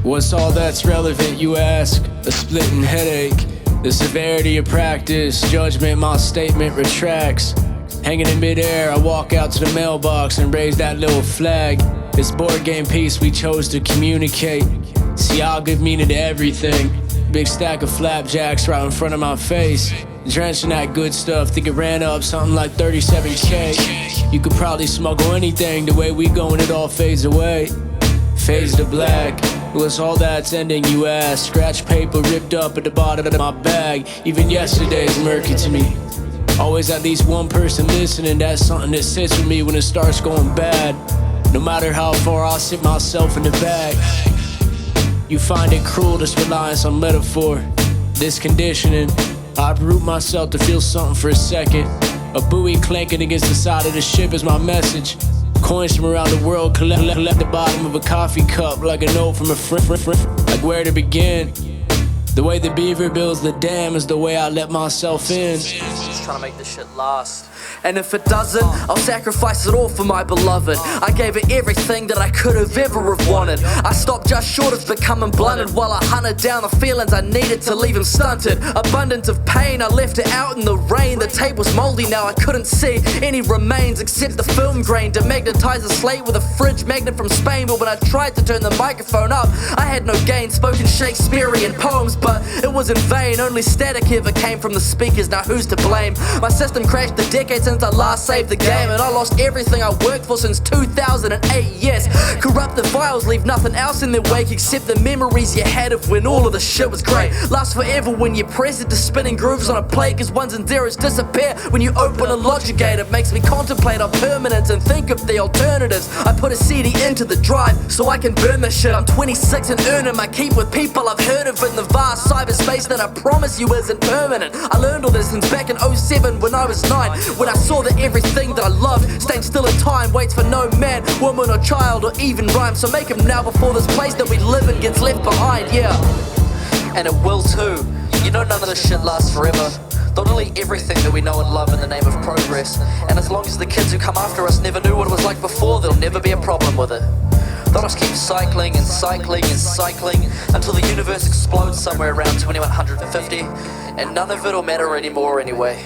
What's all that's relevant, you ask? A splitting headache, the severity of practice, judgment, my statement retracts. Hanging in midair, I walk out to the mailbox and raise that little flag. This board game piece we chose to communicate. See, I'll give meaning to everything. Big stack of flapjacks right in front of my face. Drenched in that good stuff, think it ran up something like 37K. You could probably smuggle anything, the way we go and it all fades away. Fades to black. What's all that's ending, you ask? Scratch paper ripped up at the bottom of my bag. Even yesterday's murky to me. Always at least one person listening, that's something that sits with me when it starts going bad. No matter how far I sit myself in the bag. You find it cruel, this reliance on metaphor, this conditioning. I uproot myself to feel something for a second. A buoy clanking against the side of the ship is my message. Coins from around the world collect the bottom of a coffee cup like a note from a friend. Like where to begin? The way the beaver builds the dam is the way I let myself in. Just trying to make this shit last. And if it doesn't, I'll sacrifice it all for my beloved. I gave it everything that I could have ever have wanted. I stopped just short of becoming blunted while I hunted down the feelings I needed to leave him stunted. Abundance of pain, I left it out in the rain. The tape was moldy, now I couldn't see any remains except the film grain. Demagnetize the slate with a fridge magnet from Spain. But when I tried to turn the microphone up, I had no gain. Spoken Shakespearean poems, but it was in vain. Only static ever came from the speakers, now who's to blame? My system crashed a decade since I last saved the game, and I lost everything I worked for since 2008, yes. Corrupted files leave nothing else in their wake except the memories you had of when all of the shit was great. Lasts forever when you press it to spinning grooves on a plate, cause ones and zeros disappear when you open a logic gate. It makes me contemplate on permanence and think of the alternatives. I put a CD into the drive so I can burn this shit. I'm 26 and earning my keep with people I've heard of in the vast cyberspace that I promise you isn't permanent. I learned all this since back in 07 when I was 9, when I saw that everything that I loved staying still in time waits for no man, woman or child or even rhyme. So make them now before this place that we live in gets left behind, yeah. And it will too. You know none of this shit lasts forever. They'll delete everything that we know and love in the name of progress. And as long as the kids who come after us never knew what it was like before, there'll never be a problem with it. They'll just keep cycling and cycling and cycling until the universe explodes somewhere around 2150, and none of it'll matter anymore anyway.